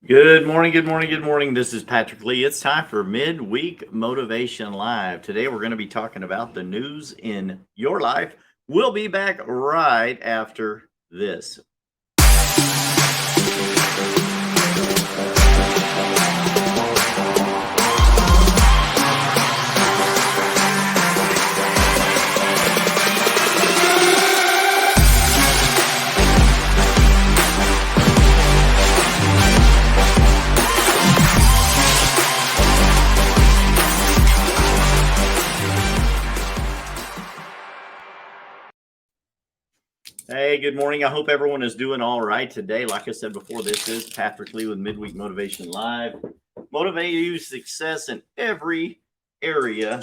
Good morning, good morning, good morning. This is Patrick Lee. It's time for Midweek Motivation Live. Today we're going to be talking about the news in your life. We'll be back right after this. Hey, good morning. I hope everyone is doing all right today. Like I said before, this is Patrick Lee with Midweek Motivation Live. Motivate you success in every area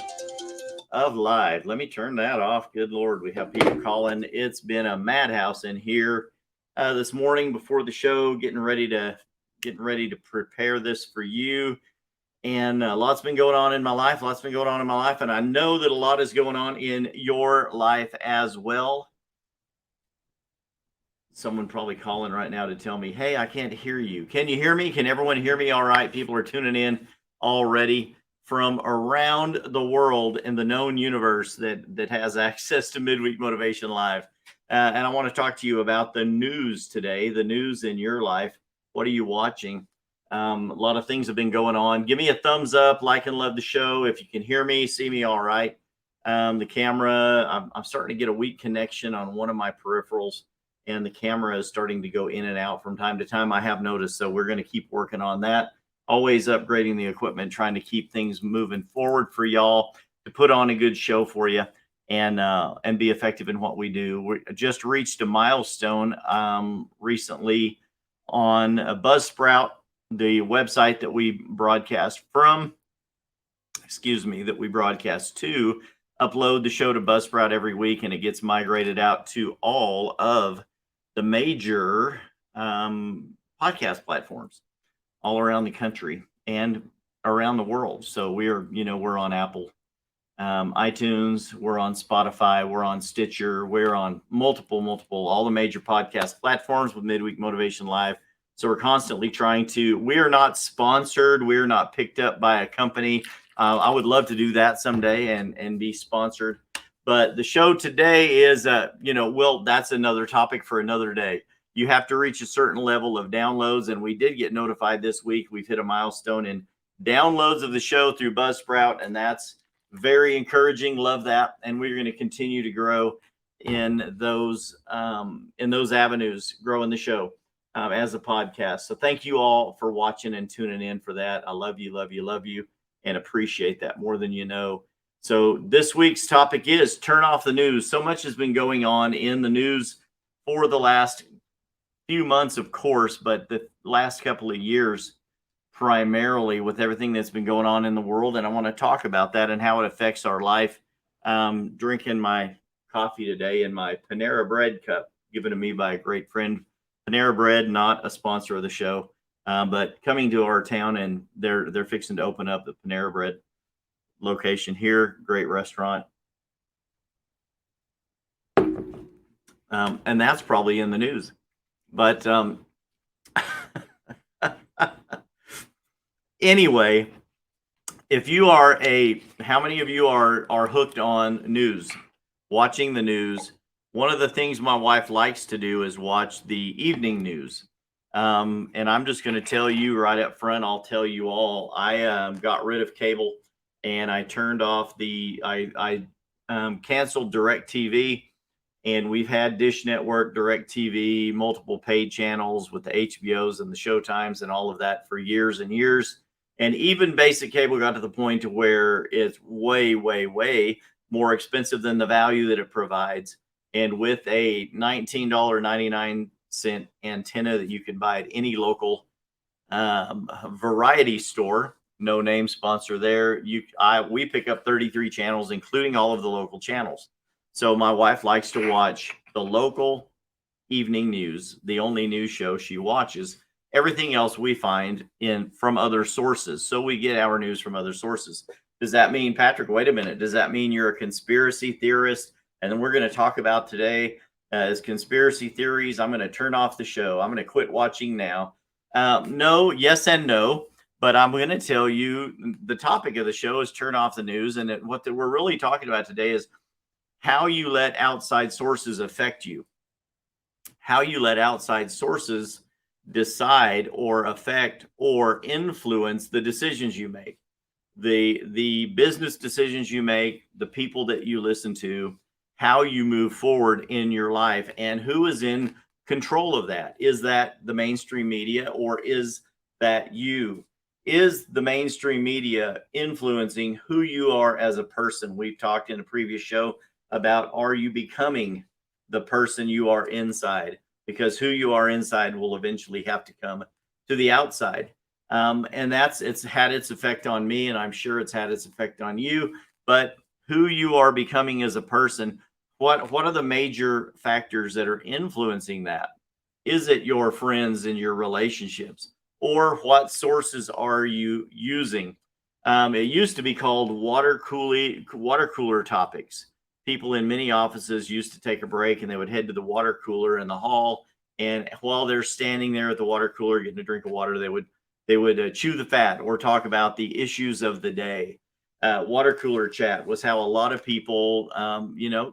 of life. Let me turn that off. Good Lord, we have people calling. It's been a madhouse in here this morning before the show, getting ready to prepare this for you. And lots been going on in my life. And I know that a lot is going on in your life as well. Someone probably calling right now to tell me, hey, I can't hear you. Can you hear me? Can everyone hear me all right? People are tuning in already from around the world in the known universe that has access to Midweek Motivation Live. And I want to talk to you about the news today, the news in your life. What are you watching? A lot of things have been going on. Give me a thumbs up, like and love the show. If you can hear me, see me all right. The camera, I'm starting to get a weak connection on one of my peripherals, and the camera is starting to go in and out from time to time, I have noticed. So we're going to keep working on that. Always upgrading the equipment, trying to keep things moving forward for y'all, to put on a good show for you and be effective in what we do. We just reached a milestone recently on Buzzsprout, the website that we broadcast from, that we broadcast to, upload the show to Buzzsprout every week, and it gets migrated out to all of the major podcast platforms all around the country and around the world. So we're on Apple, iTunes, we're on Spotify, we're on Stitcher, we're on multiple, all the major podcast platforms with Midweek Motivation Live. So we're constantly we are not sponsored. We're not picked up by a company. I would love to do that someday and be sponsored. But the show today is, that's another topic for another day. You have to reach a certain level of downloads, and we did get notified this week. We've hit a milestone in downloads of the show through Buzzsprout, and that's very encouraging. Love that, and we're going to continue to grow in those avenues, growing the show as a podcast. So thank you all for watching and tuning in for that. I love you, and appreciate that more than you know. So this week's topic is turn off the news. So much has been going on in the news for the last few months, of course, but the last couple of years, primarily with everything that's been going on in the world. And I want to talk about that and how it affects our life. Drinking my coffee today in my Panera Bread cup, given to me by a great friend. Panera Bread, not a sponsor of the show, but coming to our town, and they're fixing to open up the Panera Bread location here. Great restaurant. And that's probably in the news. But anyway, if you are how many of you are hooked on news, watching the news? One of the things my wife likes to do is watch the evening news. And I'm just going to tell you right up front, I'll tell you all, I got rid of cable, and I turned off I canceled DirecTV, and we've had Dish Network, DirecTV, multiple paid channels with the HBOs and the Showtimes and all of that for years and years. And even basic cable got to the point to where it's way, way, way more expensive than the value that it provides. And with a $19.99 antenna that you can buy at any local variety store, no name sponsor there, we pick up 33 channels, including all of the local channels. So my wife likes to watch the local evening news, the only news show she watches. Everything else we find from other sources. So we get our news from other sources. Does that mean, Patrick, wait a minute, does that mean you're a conspiracy theorist? And then we're going to talk about today as conspiracy theories. I'm going to turn off the show. I'm going to quit watching now. No, yes, and no. But I'm going to tell you the topic of the show is turn off the news. And we're really talking about today is how you let outside sources affect you, how you let outside sources decide or affect or influence the decisions you make, the business decisions you make, the people that you listen to, how you move forward in your life, and who is in control of that. Is that the mainstream media, or is that you? Is the mainstream media influencing who you are as a person? We've talked in a previous show about, are you becoming the person you are inside? Because who you are inside will eventually have to come to the outside. And it's had its effect on me, and I'm sure it's had its effect on you. But who you are becoming as a person, what are the major factors that are influencing that? Is it your friends and your relationships, or what sources are you using? It used to be called water cooler topics. People in many offices used to take a break and they would head to the water cooler in the hall. And while they're standing there at the water cooler getting a drink of water, they would chew the fat or talk about the issues of the day. Water cooler chat was how a lot of people,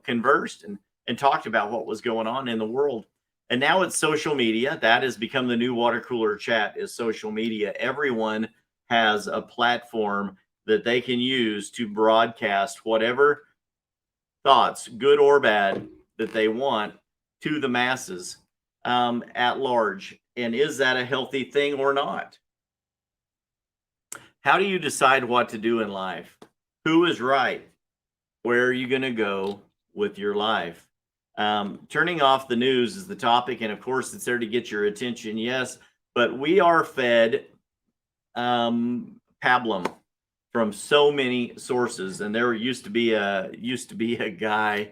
conversed and talked about what was going on in the world. And now it's social media. That has become the new water cooler chat, is social media. Everyone has a platform that they can use to broadcast whatever thoughts, good or bad, that they want to the masses at large. And is that a healthy thing or not? How do you decide what to do in life? Who is right? Where are you going to go with your life? Turning off the news is the topic. And of course, it's there to get your attention. Yes. But we are fed pablum from so many sources. And there used to be a guy.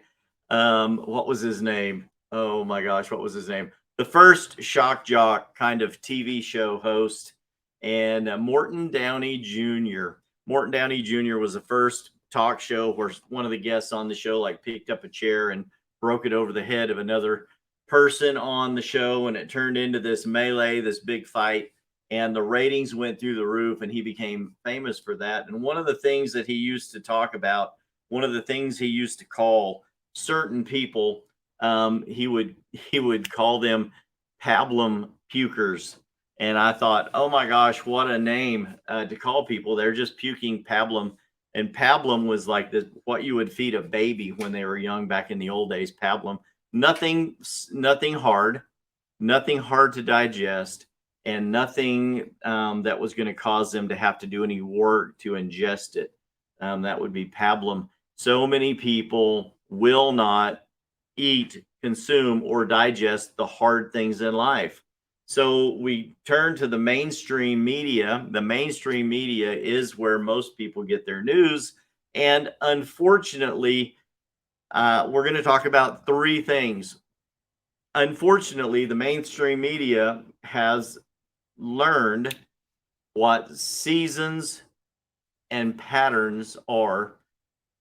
What was his name? Oh my gosh, what was his name? The first shock jock kind of TV show host, and Morton Downey Jr. Morton Downey Jr. was the first talk show where one of the guests on the show like picked up a chair and broke it over the head of another person on the show, and it turned into this melee, this big fight, and the ratings went through the roof, and he became famous for that. And one of the things that he used to talk about, one of the things he used to call certain people, he would call them pablum pukers. And I thought, oh my gosh, what a name to call people. They're just puking pablum. And pablum was like what you would feed a baby when they were young back in the old days. Pablum, nothing hard, nothing hard to digest, and nothing that was going to cause them to have to do any work to ingest it. That would be pablum. So many people will not eat, consume, or digest the hard things in life. So we turn to the mainstream media. The mainstream media is where most people get their news. And unfortunately, we're going to talk about three things. Unfortunately, the mainstream media has learned what seasons and patterns are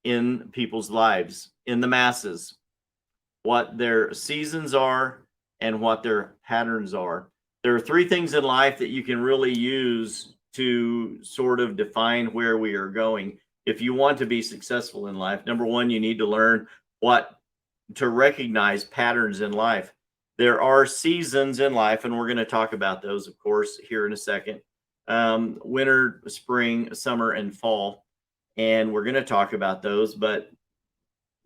in people's lives, in the masses, what their seasons are and what their patterns are. There are three things in life that you can really use to sort of define where we are going. If you want to be successful in life, number one, you need to learn what to recognize patterns in life. There are seasons in life, and we're going to talk about those, of course, here in a second. Winter, spring, summer, and fall. And we're going to talk about those, but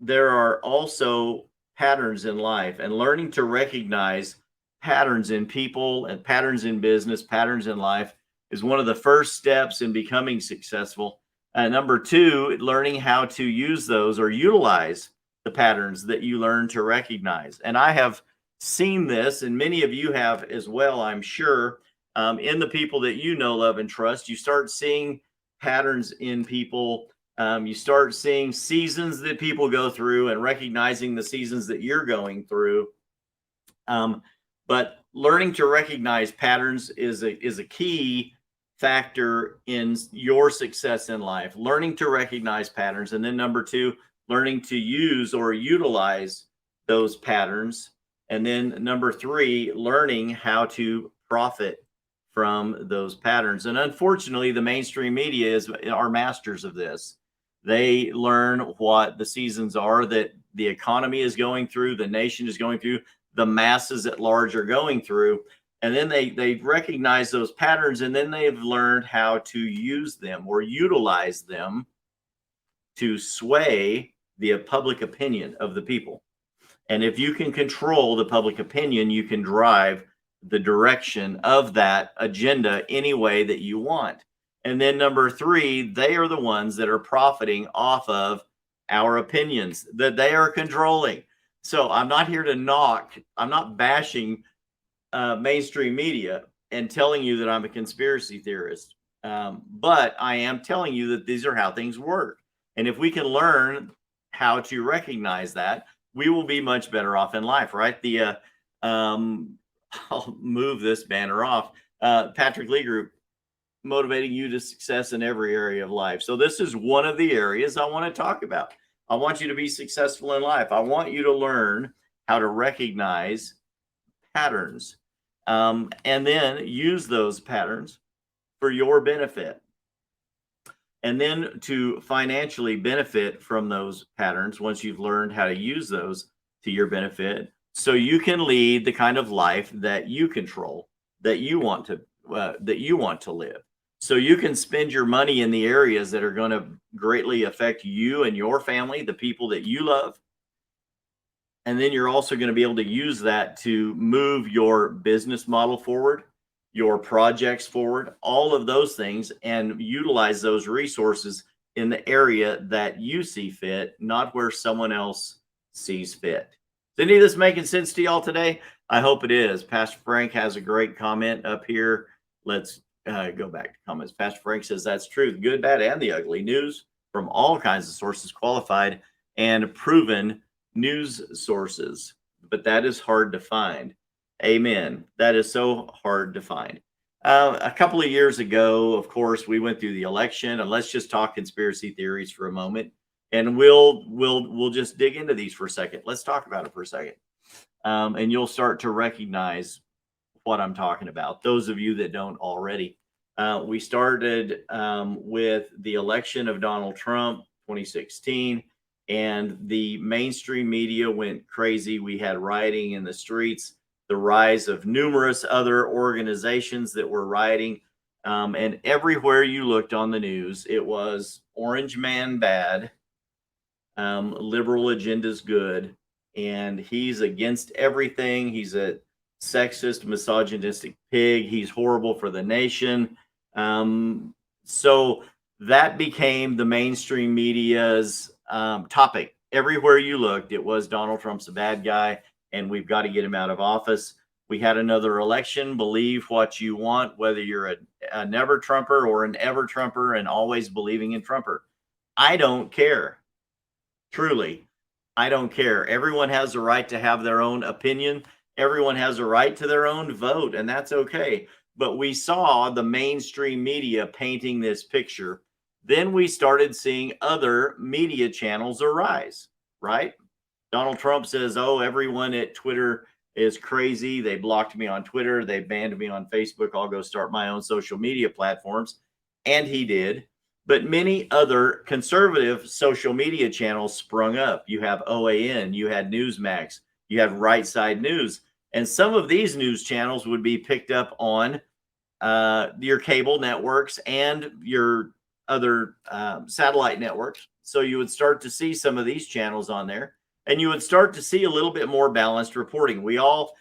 there are also patterns in life, and learning to recognize patterns in people and patterns in business, patterns in life is one of the first steps in becoming successful. Number two, learning how to use those or utilize the patterns that you learn to recognize. And I have seen this, and many of you have as well, I'm sure, in the people that you know, love, and trust. You start seeing patterns in people. You start seeing seasons that people go through and recognizing the seasons that you're going through. But learning to recognize patterns is a key factor in your success in life. Learning to recognize patterns. And then number two, learning to use or utilize those patterns. And then number three, learning how to profit from those patterns. And unfortunately, the mainstream media are masters of this. They learn what the seasons are that the economy is going through, the nation is going through, the masses at large are going through. And then they recognize those patterns, and then they've learned how to use them or utilize them to sway the public opinion of the people. And if you can control the public opinion, you can drive the direction of that agenda any way that you want. And then number three, they are the ones that are profiting off of our opinions that they are controlling. So I'm not here to knock, I'm not bashing mainstream media and telling you that I'm a conspiracy theorist. But I am telling you that these are how things work. And if we can learn how to recognize that, we will be much better off in life, right? I'll move this banner off. Patrick Lee Group, motivating you to success in every area of life. So this is one of the areas I want to talk about. I want you to be successful in life. I want you to learn how to recognize patterns, and then use those patterns for your benefit. And then to financially benefit from those patterns once you've learned how to use those to your benefit, so you can lead the kind of life that you control, that you want to live. So you can spend your money in the areas that are going to greatly affect you and your family, the people that you love. And then you're also going to be able to use that to move your business model forward, your projects forward, all of those things, and utilize those resources in the area that you see fit, not where someone else sees fit. Is any of this making sense to y'all today? I hope it is. Pastor Frank has a great comment up here. Let's go back to comments. Pastor Frank says that's true. The good, bad, and the ugly news from all kinds of sources, qualified and proven news sources. But that is hard to find. Amen. That is so hard to find. A couple of years ago, of course, we went through the election, and let's just talk conspiracy theories for a moment, and we'll just dig into these for a second. Let's talk about it for a second, and you'll start to recognize what I'm talking about. Those of you that don't already, we started with the election of Donald Trump, 2016. And the mainstream media went crazy. We had rioting in the streets, the rise of numerous other organizations that were rioting. And everywhere you looked on the news, it was orange man bad, liberal agenda's good, and he's against everything. He's a sexist, misogynistic pig. He's horrible for the nation. So that became the mainstream media's topic. Everywhere you looked, it was Donald Trump's a bad guy and we've got to get him out of office. We had another election. Believe what you want, whether you're a never Trumper or an ever Trumper and always believing in Trumper. I don't care. Truly, I don't care. Everyone has a right to have their own opinion. Everyone has a right to their own vote, and that's okay. But we saw the mainstream media painting this picture. Then we started seeing other media channels arise, right? Donald Trump says, oh, everyone at Twitter is crazy. They blocked me on Twitter. They banned me on Facebook. I'll go start my own social media platforms. And he did. But many other conservative social media channels sprung up. You have OAN, you had Newsmax, you have Right Side News. And some of these news channels would be picked up on your cable networks and your other satellite networks. So you would start to see some of these channels on there, and you would start to see a little bit more balanced reporting. We all,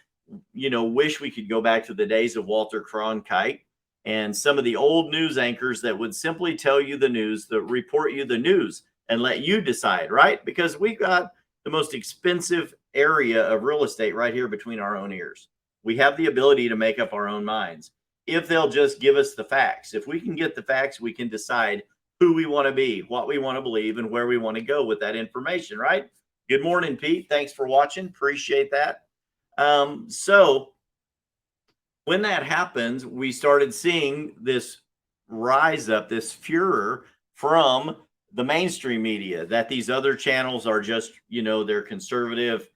wish we could go back to the days of Walter Cronkite and some of the old news anchors that would simply tell you the news, that report you the news and let you decide, right? Because we got the most expensive area of real estate right here between our own ears. We have the ability to make up our own minds if they'll just give us the facts. If we can get the facts, we can decide who we want to be, what we want to believe, and where we want to go with that information, right? Good morning, Pete. Thanks for watching. Appreciate that. So when that happens, we started seeing this rise up, this furor from the mainstream media, that these other channels are just, they're conservative,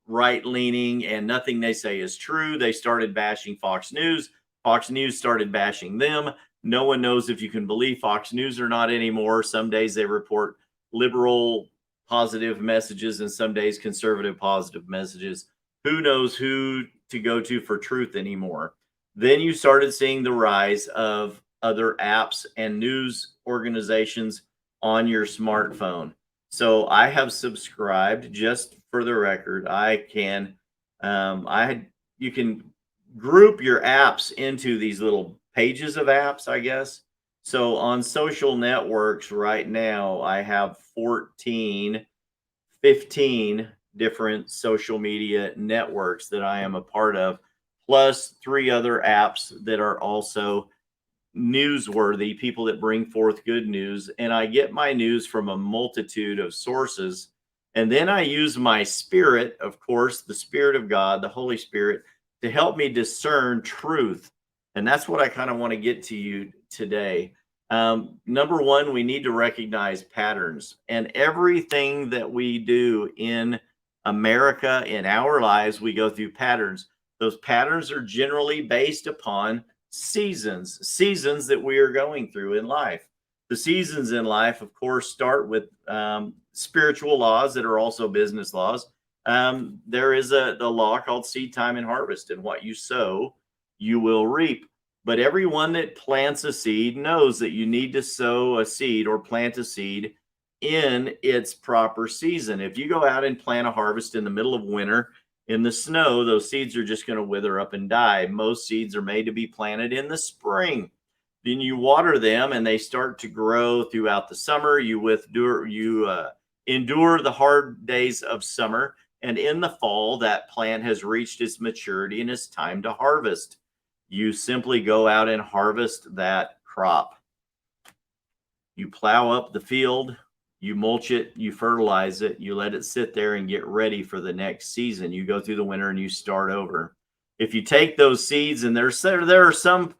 right-leaning, and nothing they say is true. They started bashing Fox News. Fox News started bashing them. No one knows if you can believe Fox News or not anymore. Some days they report liberal positive messages and some days conservative positive messages. Who knows who to go to for truth anymore? Then you started seeing the rise of other apps and news organizations on your smartphone. So I have subscribed, just for the record. You can group your apps into these little pages of apps, I guess. So on social networks right now, I have 14, 15 different social media networks that I am a part of, plus 3 other apps that are also newsworthy, people that bring forth good news. And I get my news from a multitude of sources. And then I use my spirit, of course, the Spirit of God, the Holy Spirit, to help me discern truth. And that's what I kind of want to get to you today. Number one, we need to recognize patterns, and everything that we do in America, in our lives, we go through patterns. Those patterns are generally based upon seasons that we are going through in life. The seasons in life, of course, start with spiritual laws that are also business laws. There is the law called seed time and harvest, and what you sow, you will reap. But everyone that plants a seed knows that you need to sow a seed or plant a seed in its proper season. If you go out and plant a harvest in the middle of winter in the snow, those seeds are just going to wither up and die. Most seeds are made to be planted in the spring. Then you water them and they start to grow throughout the summer. You endure the hard days of summer, and in the fall, that plant has reached its maturity and it's time to harvest. You simply go out and harvest that crop. You plow up the field, you mulch it, you fertilize it, you let it sit there and get ready for the next season. You go through the winter and you start over. If you take those seeds, and there are some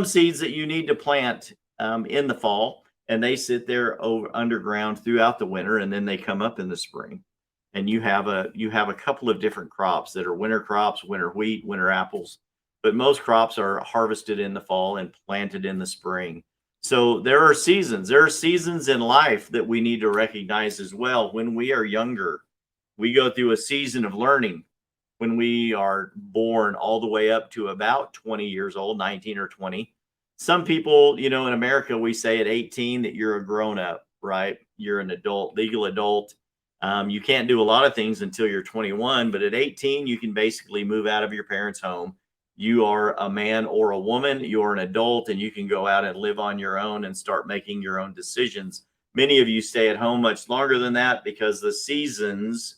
seeds that you need to plant in the fall, and they sit there underground throughout the winter, and then they come up in the spring. And you have a couple of different crops that are winter crops, winter wheat, winter apples. But most crops are harvested in the fall and planted in the spring. So there are seasons. There are seasons in life that we need to recognize as well. When we are younger, we go through a season of learning. When we are born all the way up to about 20 years old, 19 or 20. Some people, in America, we say at 18 that you're a grown up, right? You're an adult, legal adult. You can't do a lot of things until you're 21, but at 18, you can basically move out of your parents' home. You are a man or a woman, you're an adult, and you can go out and live on your own and start making your own decisions. Many of you stay at home much longer than that because the seasons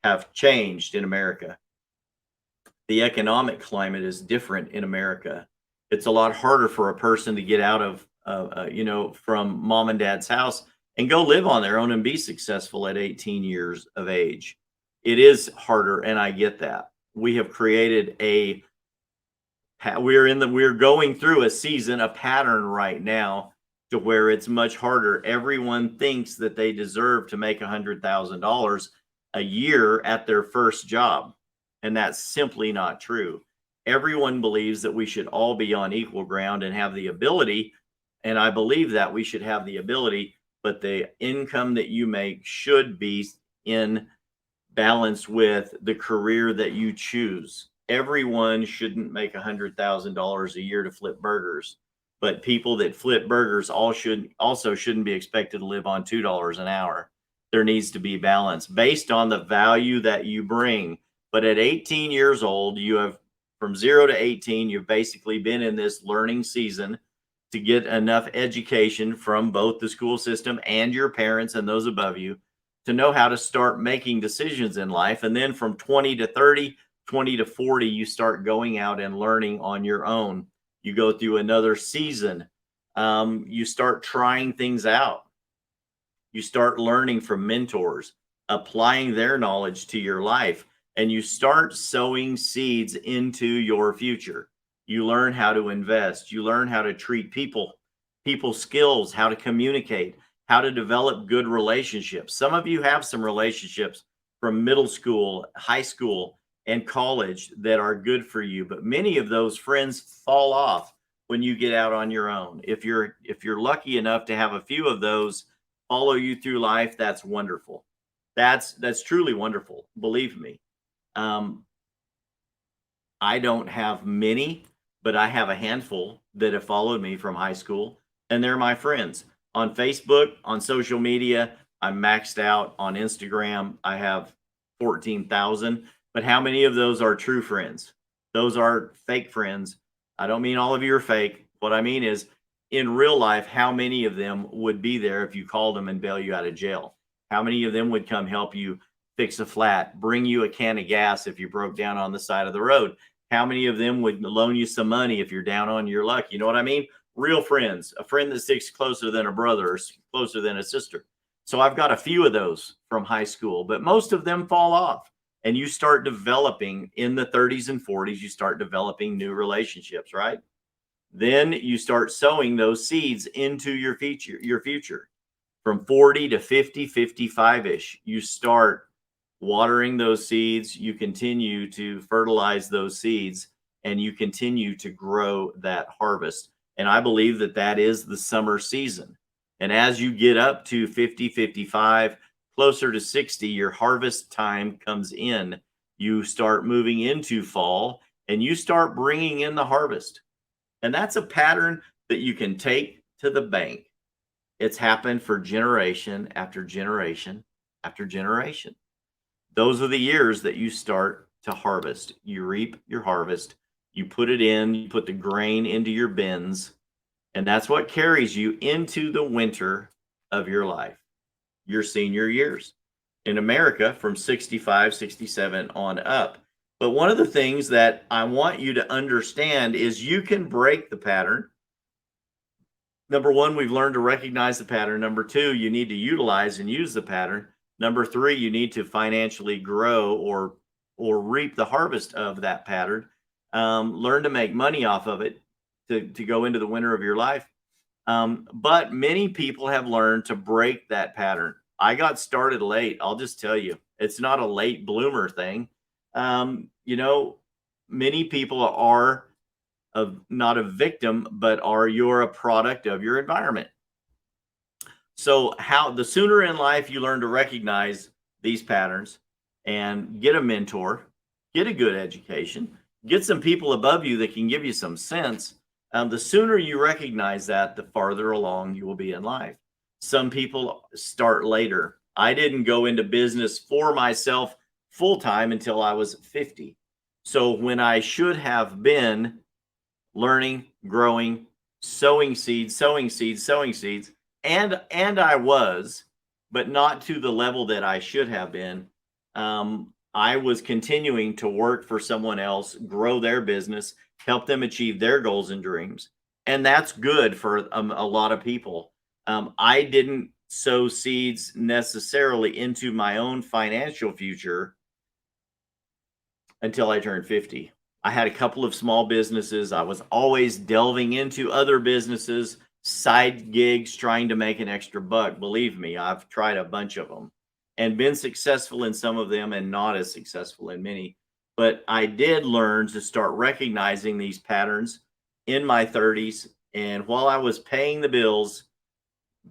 have changed in America. The economic climate is different in America. It's a lot harder for a person to get out of, from mom and dad's house and go live on their own and be successful at 18 years of age. It is harder, and I get that. We have created we're going through a season, a pattern right now to where it's much harder. Everyone thinks that they deserve to make $100,000 a year at their first job. And that's simply not true. Everyone believes that we should all be on equal ground and have the ability. And I believe that we should have the ability, but the income that you make should be in balance with the career that you choose. Everyone shouldn't make $100,000 a year to flip burgers, but people that flip burgers also shouldn't be expected to live on $2 an hour. There needs to be balance based on the value that you bring. But at 18 years old, you have, from 0 to 18, you've basically been in this learning season to get enough education from both the school system and your parents and those above you to know how to start making decisions in life. And then from 20 to 30, 20 to 40, you start going out and learning on your own. You go through another season. You start trying things out. You start learning from mentors, applying their knowledge to your life, and you start sowing seeds into your future. You learn how to invest. You learn how to treat people skills, how to communicate, how to develop good relationships. Some of you have some relationships from middle school, high school, and college that are good for you, but many of those friends fall off when you get out on your own. If you're lucky enough to have a few of those follow you through life, that's wonderful. That's truly wonderful, believe me. um, I don't have many, but I have a handful that have followed me from high school, and they're my friends. On Facebook, on social media, I'm maxed out. On Instagram, I have 14,000. But how many of those are true friends? Those are fake friends. I don't mean all of you are fake. What I mean is, in real life, how many of them would be there if you called them and bail you out of jail? How many of them would come help you fix a flat, bring you a can of gas if you broke down on the side of the road? How many of them would loan you some money if you're down on your luck? You know what I mean? Real friends, a friend that sticks closer than a brother or closer than a sister. So I've got a few of those from high school, but most of them fall off. And you start developing in the 30s and 40s, you start developing new relationships, right? Then you start sowing those seeds into your future. From 40 to 50, 55-ish, you start watering those seeds, you continue to fertilize those seeds, and you continue to grow that harvest. And I believe that that is the summer season. And as you get up to 50, 55, closer to 60, your harvest time comes in. You start moving into fall and you start bringing in the harvest. And that's a pattern that you can take to the bank. It's happened for generation after generation after generation. Those are the years that you start to harvest. You reap your harvest, you put it in, you put the grain into your bins, and that's what carries you into the winter of your life, your senior years. In America, from 65, 67 on up. But one of the things that I want you to understand is you can break the pattern. Number one, we've learned to recognize the pattern. Number two, you need to utilize and use the pattern. Number three, you need to financially grow or reap the harvest of that pattern. Learn to make money off of it to go into the winter of your life. But many people have learned to break that pattern. I got started late. I'll just tell you, it's not a late bloomer thing. You know, many people are not a victim, but you're a product of your environment. So how the sooner in life you learn to recognize these patterns and get a mentor, get a good education, get some people above you that can give you some sense, the sooner you recognize that, the farther along you will be in life. Some people start later. I didn't go into business for myself full time until I was 50. So when I should have been learning, growing, sowing seeds, sowing seeds, sowing seeds, and I was, but not to the level that I should have been. I was continuing to work for someone else, grow their business, help them achieve their goals and dreams, and that's good for a lot of people. I didn't sow seeds necessarily into my own financial future until I turned 50. I had a couple of small businesses. I was always delving into other businesses, side gigs, trying to make an extra buck. Believe me, I've tried a bunch of them and been successful in some of them and not as successful in many. But I did learn to start recognizing these patterns in my 30s. And while I was paying the bills,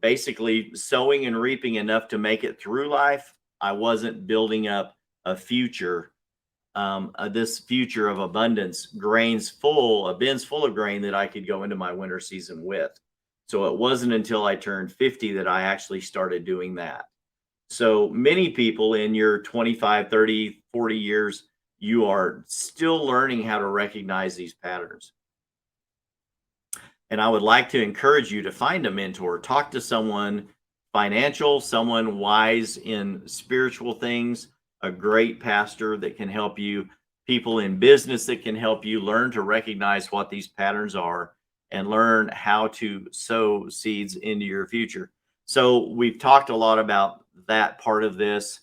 basically sowing and reaping enough to make it through life, I wasn't building up a future, this future of abundance, bins full of grain that I could go into my winter season with. So it wasn't until I turned 50 that I actually started doing that. So many people in your 25, 30, 40 years, you are still learning how to recognize these patterns. And I would like to encourage you to find a mentor, talk to someone financial, someone wise in spiritual things, a great pastor that can help you, people in business that can help you learn to recognize what these patterns are and learn how to sow seeds into your future. So we've talked a lot about that part of this.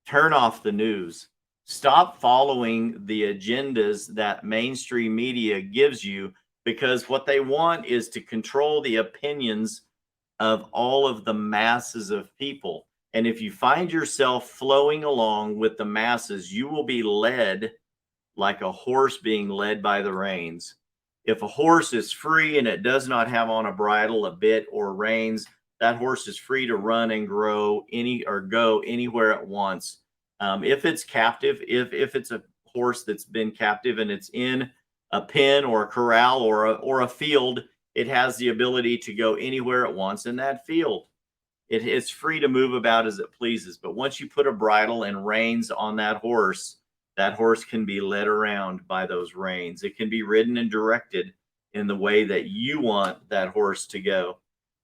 Turn off the news. Stop following the agendas that mainstream media gives you, because what they want is to control the opinions of all of the masses of people. And if you find yourself flowing along with the masses, you will be led like a horse being led by the reins. If a horse is free and it does not have on a bridle, a bit, or reins, that horse is free to run and go anywhere it wants. If it's captive, if it's a horse that's been captive and it's in a pen or a corral or a field, it has the ability to go anywhere it wants in that field. It's free to move about as it pleases. But once you put a bridle and reins on that horse can be led around by those reins. It can be ridden and directed in the way that you want that horse to go.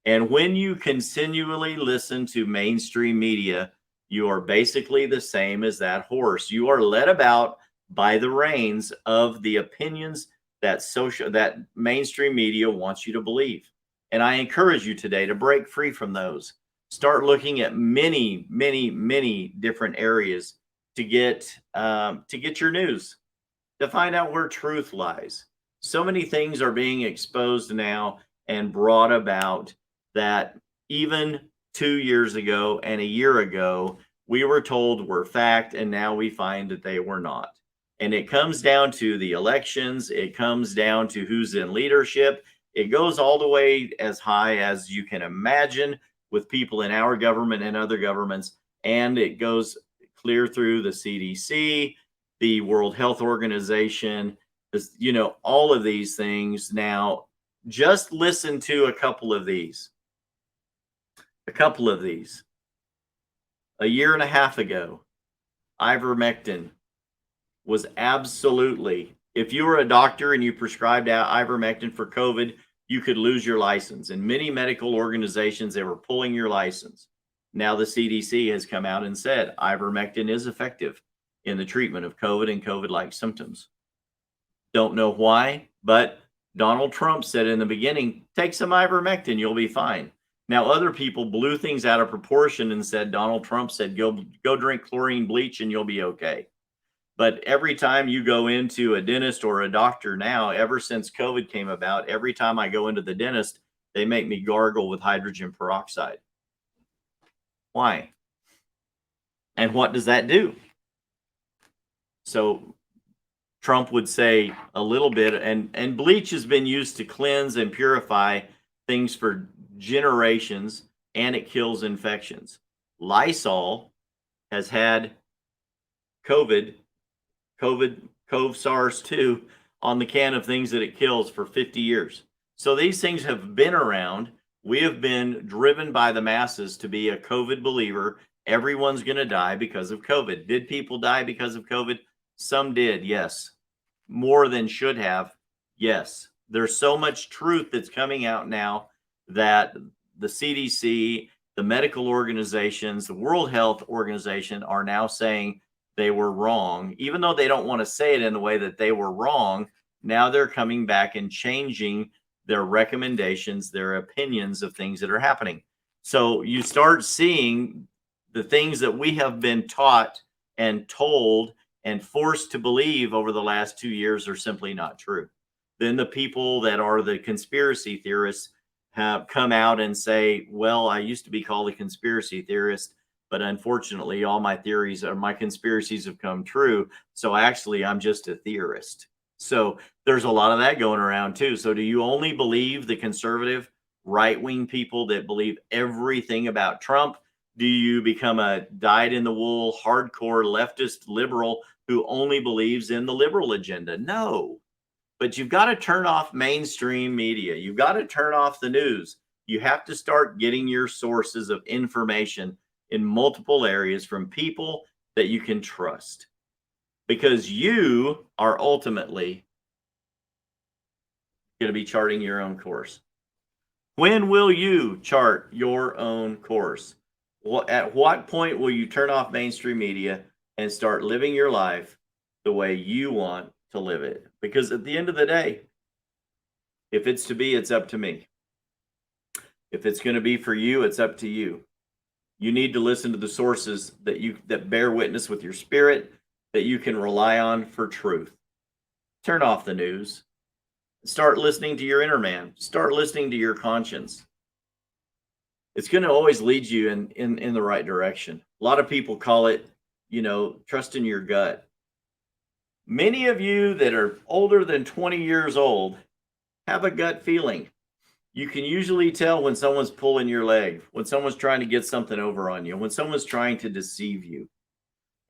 And when you continually listen to mainstream media, you are basically the same as that horse. You are led about by the reins of the opinions that mainstream media wants you to believe. And I encourage you today to break free from those. Start looking at many, many, many different areas to get your news, to find out where truth lies. So many things are being exposed now and brought about that even 2 years ago and a year ago we were told were fact, and now we find that they were not. And it comes down to the elections. It comes down to who's in leadership. It goes all the way as high as you can imagine with people in our government and other governments. And it goes clear through the CDC, the World Health Organization, all of these things. Now, just listen to a couple of these. A year and a half ago, ivermectin was absolutely, if you were a doctor and you prescribed ivermectin for COVID, you could lose your license. In many medical organizations, they were pulling your license. Now the CDC has come out and said ivermectin is effective in the treatment of COVID and COVID-like symptoms. Don't know why, but Donald Trump said in the beginning, take some ivermectin, you'll be fine. Now other people blew things out of proportion and said, Donald Trump said, go drink chlorine bleach and you'll be okay. But every time you go into a dentist or a doctor now, ever since COVID came about, every time I go into the dentist, they make me gargle with hydrogen peroxide. Why? And what does that do? So Trump would say a little bit, and bleach has been used to cleanse and purify things for generations, and it kills infections. Lysol has had COVID SARS-2 on the can of things that it kills for 50 years. So these things have been around. We have been driven by the masses to be a COVID believer. Everyone's going to die because of COVID. Did people die because of COVID? Some did, yes. More than should have, yes. There's so much truth that's coming out now that the CDC, the medical organizations, the World Health Organization are now saying they were wrong. Even though they don't want to say it in the way that they were wrong, now they're coming back and changing their recommendations, their opinions of things that are happening. So you start seeing the things that we have been taught and told and forced to believe over the last 2 years are simply not true. Then the people that are the conspiracy theorists have come out and say, well, I used to be called a conspiracy theorist, but unfortunately all my theories or my conspiracies have come true. So actually I'm just a theorist. So there's a lot of that going around too. So do you only believe the conservative right-wing people that believe everything about Trump? Do you become a dyed-in-the-wool, hardcore leftist liberal who only believes in the liberal agenda? No. But you've got to turn off mainstream media. You've got to turn off the news. You have to start getting your sources of information in multiple areas from people that you can trust. Because you are ultimately going to be charting your own course. When will you chart your own course? At what point will you turn off mainstream media and start living your life the way you want to live it? Because at the end of the day, if it's to be, it's up to me. If it's going to be for you, it's up to you. You need to listen to the sources that bear witness with your spirit, that you can rely on for truth. Turn off the news. Start listening to your inner man. Start listening to your conscience. it's going to always lead you in the right direction. A lot of people call it, trusting your gut. Many of you that are older than 20 years old have a gut feeling. You can usually tell when someone's pulling your leg, when someone's trying to get something over on you, when someone's trying to deceive you.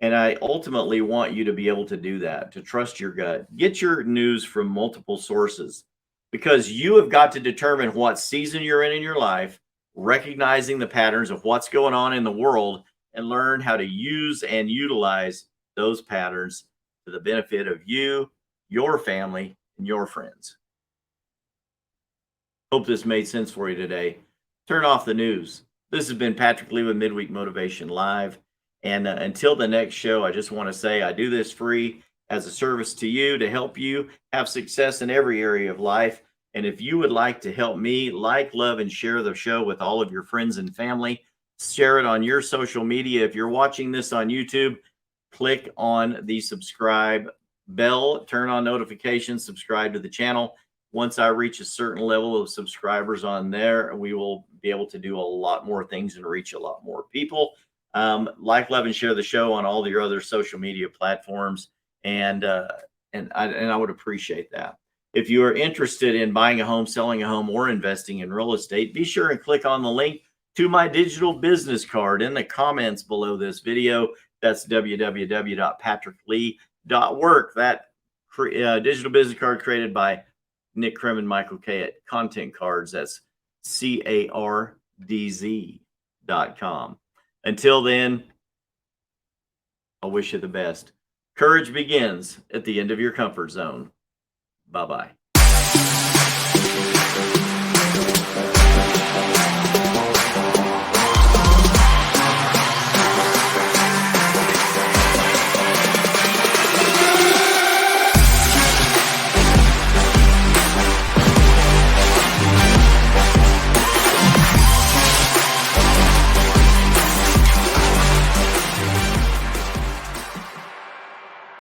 And I ultimately want you to be able to do that, to trust your gut. Get your news from multiple sources because you have got to determine what season you're in your life, recognizing the patterns of what's going on in the world, and learn how to use and utilize those patterns to the benefit of you, your family, and your friends. Hope this made sense for you today. Turn off the news. This has been Patrick Lee with Midweek Motivation Live. And until the next show, I just want to say I do this free as a service to you to help you have success in every area of life. And if you would like to help me, like, love, and share the show with all of your friends and family, share it on your social media. If you're watching this on YouTube, click on the subscribe bell, turn on notifications, subscribe to the channel. Once I reach a certain level of subscribers on there, we will be able to do a lot more things and reach a lot more people. Like, love, and share the show on all your other social media platforms, and I would appreciate that. If you are interested in buying a home, selling a home, or investing in real estate, be sure and click on the link to my digital business card in the comments below this video. That's www.patricklee.work. That digital business card created by Nick Krim and Michael K at Content Cards. That's CARDZ.com. Until then, I wish you the best. Courage begins at the end of your comfort zone. Bye-bye.